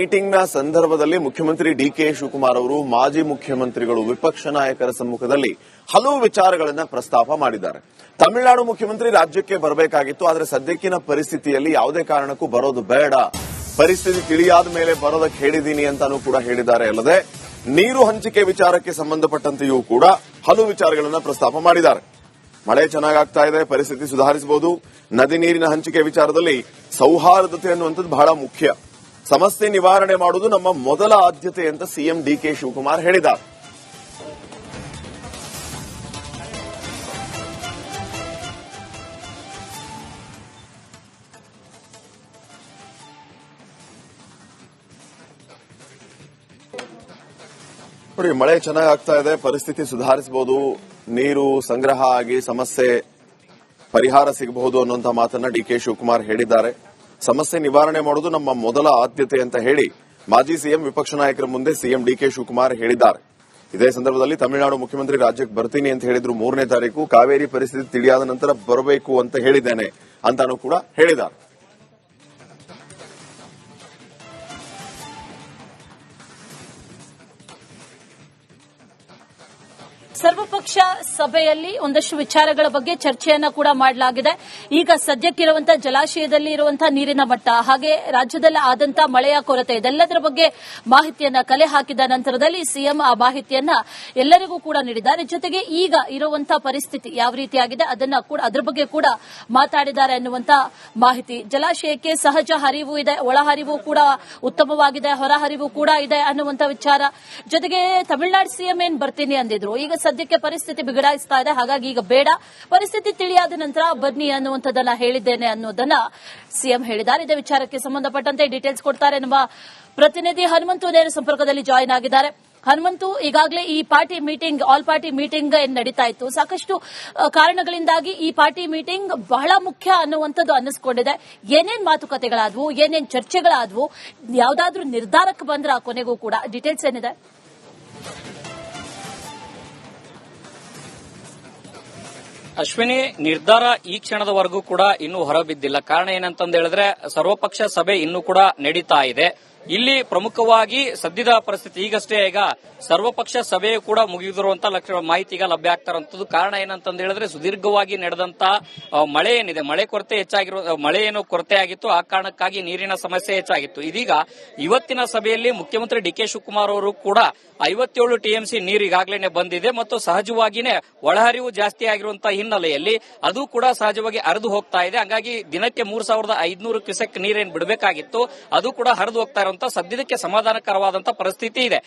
ಮೀಟಿಂಗ್ನ ಸಂದರ್ಭದಲ್ಲಿ ಮುಖ್ಯಮಂತ್ರಿ ಡಿಕೆ ಶಿವಕುಮಾರ್ ಅವರು ಮಾಜಿ ಮುಖ್ಯಮಂತ್ರಿಗಳು ವಿಪಕ್ಷ ನಾಯಕರ ಸಮ್ಮುಖದಲ್ಲಿ ಹಲವು ವಿಚಾರಗಳನ್ನು ಪ್ರಸ್ತಾಪ ಮಾಡಿದ್ದಾರೆ. ತಮಿಳುನಾಡು ಮುಖ್ಯಮಂತ್ರಿ ರಾಜ್ಯಕ್ಕೆ ಬರಬೇಕಾಗಿತ್ತು, ಆದರೆ ಸದ್ಯಕ್ಕಿನ ಪರಿಸ್ಥಿತಿಯಲ್ಲಿ ಯಾವುದೇ ಕಾರಣಕ್ಕೂ ಬರೋದು ಬೇಡ, ಪರಿಸ್ಥಿತಿ ತಿಳಿಯಾದ ಮೇಲೆ ಬರೋದಕ್ಕೆ ಹೇಳಿದ್ದೀನಿ ಅಂತಾನೂ ಕೂಡ ಹೇಳಿದ್ದಾರೆ. ಅಲ್ಲದೆ ನೀರು ಹಂಚಿಕೆ ವಿಚಾರಕ್ಕೆ ಸಂಬಂಧಪಟ್ಟಂತೆಯೂ ಕೂಡ ಹಲವು ವಿಚಾರಗಳನ್ನು ಪ್ರಸ್ತಾಪ ಮಾಡಿದ್ದಾರೆ. ಮಳೆ ಚೆನ್ನಾಗಾಗ್ತಾ ಇದೆ, ಪರಿಸ್ಥಿತಿ ಸುಧಾರಿಸಬಹುದು. ನದಿ ನೀರಿನ ಹಂಚಿಕೆ ವಿಚಾರದಲ್ಲಿ ಸೌಹಾರ್ದತೆ ಅನ್ನುವಂಥದ್ದು ಬಹಳ ಮುಖ್ಯ. ಸಮಸ್ಯೆ ನಿವಾರಣೆ ಮಾಡುವುದು ನಮ್ಮ ಮೊದಲ ಆದ್ಯತೆ ಅಂತ ಸಿಎಂ ಡಿಕೆ ಶಿವಕುಮಾರ್ ಹೇಳಿದ್ದಾರೆ. ನೋಡಿ, ಮಳೆ ಚೆನ್ನಾಗಿ ಆಗ್ತಾ ಇದೆ, ಪರಿಸ್ಥಿತಿ ಸುಧಾರಿಸಬಹುದು, ನೀರು ಸಂಗ್ರಹ ಆಗಿ ಸಮಸ್ಯೆ ಪರಿಹಾರ ಸಿಗಬಹುದು ಅನ್ನುವಂಥ ಮಾತನ್ನ ಡಿಕೆ ಶಿವಕುಮಾರ್ ಹೇಳಿದ್ದಾರೆ. ಸಮಸ್ಯೆ ನಿವಾರಣೆ ಮಾಡುವುದು ನಮ್ಮ ಮೊದಲ ಆದ್ಯತೆ ಅಂತ ಹೇಳಿ ಮಾಜಿ ಸಿಎಂ ವಿಪಕ್ಷ ನಾಯಕರ ಮುಂದೆ ಸಿಎಂ ಡಿಕೆ ಶಿವಕುಮಾರ್ ಹೇಳಿದ್ದಾರೆ. ಇದೇ ಸಂದರ್ಭದಲ್ಲಿ ತಮಿಳುನಾಡು ಮುಖ್ಯಮಂತ್ರಿ ರಾಜ್ಯಕ್ಕೆ ಬರ್ತೀನಿ ಅಂತ ಹೇಳಿದ್ರು 3ನೇ ತಾರೀಕು, ಕಾವೇರಿ ಪರಿಸ್ಥಿತಿ ತಿಳಿಯಾದ ನಂತರ ಬರಬೇಕು ಅಂತ ಹೇಳಿದ್ದೇನೆ ಅಂತಾನೂ ಕೂಡ ಹೇಳಿದ್ದಾರೆ. ಸರ್ವಪಕ್ಷ ಸಭೆಯಲ್ಲಿ ಒಂದಷ್ಟು ವಿಚಾರಗಳ ಬಗ್ಗೆ ಚರ್ಚೆಯನ್ನ ಕೂಡ ಮಾಡಲಾಗಿದೆ. ಈಗ ಸದ್ಯಕ್ಕಿರುವಂತಹ ಜಲಾಶಯದಲ್ಲಿ ಇರುವಂತಹ ನೀರಿನ ಮಟ್ಟ, ಹಾಗೆ ರಾಜ್ಯದಲ್ಲಿ ಆದಂತಹ ಮಳೆಯ ಕೊರತೆ, ಇದೆಲ್ಲದರ ಬಗ್ಗೆ ಮಾಹಿತಿಯನ್ನ ಕಲೆ ಹಾಕಿದ ನಂತರದಲ್ಲಿ ಸಿಎಂ ಆ ಮಾಹಿತಿಯನ್ನ ಎಲ್ಲರಿಗೂ ಕೂಡ ನೀಡಿದ್ದಾರೆ. ಜೊತೆಗೆ ಈಗ ಇರುವಂತಹ ಪರಿಸ್ಥಿತಿ ಯಾವ ರೀತಿಯಾಗಿದೆ ಅದನ್ನ ಕೂಡ ಅದರ ಬಗ್ಗೆ ಕೂಡ ಮಾತಾಡಿದ್ದಾರೆ ಅನ್ನುವಂತಹ ಮಾಹಿತಿ. ಜಲಾಶಯಕ್ಕೆ ಸಹಜ ಹರಿವು ಇದೆ, ಒಳಹರಿವು ಕೂಡ ಉತ್ತಮವಾಗಿದೆ, ಹೊರಹರಿವು ಕೂಡ ಇದೆ ಅನ್ನುವಂತ ವಿಚಾರ. ಜೊತೆಗೆ ತಮಿಳುನಾಡು ಸಿಎಂ ಏನ್ ಬರ್ತೀನಿ ಅಂದಿದ್ರು, ಈಗ ಸದ್ಯಕ್ಕೆ ಪರಿಸ್ಥಿತಿ ಬಿಗಡಾಯಿಸ್ತಾ ಇದೆ, ಹಾಗಾಗಿ ಈಗ ಬೇಡ, ಪರಿಸ್ಥಿತಿ ತಿಳಿಯಾದ ನಂತರ ಬನ್ನಿ ಅನ್ನುವಂಥದ್ದನ್ನ ಹೇಳಿದ್ದೇನೆ ಅನ್ನೋದನ್ನ ಸಿಎಂ ಹೇಳಿದ್ದಾರೆ. ಇದೇ ವಿಚಾರಕ್ಕೆ ಸಂಬಂಧಪಟ್ಟಂತೆ ಡೀಟೇಲ್ಸ್ ಕೊಡ್ತಾರೆ ನಮ್ಮ ಪ್ರತಿನಿಧಿ ಹನುಮಂತು ನೇರ ಸಂಪರ್ಕದಲ್ಲಿ ಜಾಯಿನ್ ಆಗಿದ್ದಾರೆ. ಹನುಮಂತು, ಈಗಾಗಲೇ ಈ party meeting, all party meeting ಏನ್ ನಡೀತಾ ಇತ್ತು, ಸಾಕಷ್ಟು ಕಾರಣಗಳಿಂದಾಗಿ ಈ ಪಾರ್ಟಿ ಮೀಟಿಂಗ್ ಬಹಳ ಮುಖ್ಯ ಅನ್ನುವಂಥದ್ದು ಅನ್ನಿಸ್ಕೊಂಡಿದೆ. ಏನೇನ್ ಮಾತುಕತೆಗಳಾದ್ವು, ಏನೇನ್ ಚರ್ಚೆಗಳಾದ್ವು, ಯಾವ್ದಾದ್ರೂ ನಿರ್ಧಾರಕ್ಕೆ ಬಂದ್ರ ಕೊನೆಗೂ ಕೂಡ ಡೀಟೇಲ್ಸ್ ಏನಿದೆ? ಅಶ್ವಿನಿ, ನಿರ್ಧಾರ ಈ ಕ್ಷಣದವರೆಗೂ ಕೂಡ ಇನ್ನೂ ಹೊರಬಿದ್ದಿಲ್ಲ. ಕಾರಣ ಏನಂತಂದು ಹೇಳಿದ್ರೆ ಸರ್ವಪಕ್ಷ ಸಭೆ ಇನ್ನೂ ಕೂಡ ನಡೀತಾ ಇದೆ. ಇಲ್ಲಿ ಪ್ರಮುಖವಾಗಿ ಸದ್ಯದ ಪರಿಸ್ಥಿತಿ ಈಗಷ್ಟೇ ಈಗ ಸರ್ವಪಕ್ಷ ಸಭೆ ಕೂಡ ಮುಗಿದಿರುವಂತಹ ಮಾಹಿತಿ ಈಗ ಲಭ್ಯ ಆಗ್ತಾರಂತದ್ದು. ಕಾರಣ ಏನಂತಂದು ಹೇಳಿದ್ರೆ ಸುದೀರ್ಘವಾಗಿ ನಡೆದಂತ ಮಳೆ ಏನಿದೆ, ಮಳೆ ಏನು ಕೊರತೆ ಆಗಿತ್ತು, ಆ ಕಾರಣಕ್ಕಾಗಿ ನೀರಿನ ಸಮಸ್ಯೆ ಹೆಚ್ಚಾಗಿತ್ತು. ಇದೀಗ ಇವತ್ತಿನ ಸಭೆಯಲ್ಲಿ ಮುಖ್ಯಮಂತ್ರಿ ಡಿಕೆ ಶಿವಕುಮಾರ್ ಅವರು ಕೂಡ 57 ಟಿಎಂಸಿ ನೀರು ಈಗಾಗಲೇ ಬಂದಿದೆ ಮತ್ತು ಸಹಜವಾಗಿಯೇ ಒಳಹರಿವು ಜಾಸ್ತಿ ಆಗಿರುವಂತಹ ಹಿನ್ನೆಲೆಯಲ್ಲಿ ಅದು ಕೂಡ ಸಹಜವಾಗಿ ಹರಿದು ಹೋಗ್ತಾ ಇದೆ. ಹಾಗಾಗಿ ದಿನಕ್ಕೆ 3500 ಕ್ಯೂಸೆಕ್ ನೀರೇನು ಬಿಡಬೇಕಾಗಿತ್ತು ಅದು ಕೂಡ ಹರಿದು ಹೋಗ್ತಾ ಇರುವಂತಹ ಸದ್ಯಕ್ಕೆ ಸಮಾಧಾನಕರವಾದಂತಹ ಪರಿಸ್ಥಿತಿ ಇದೆ.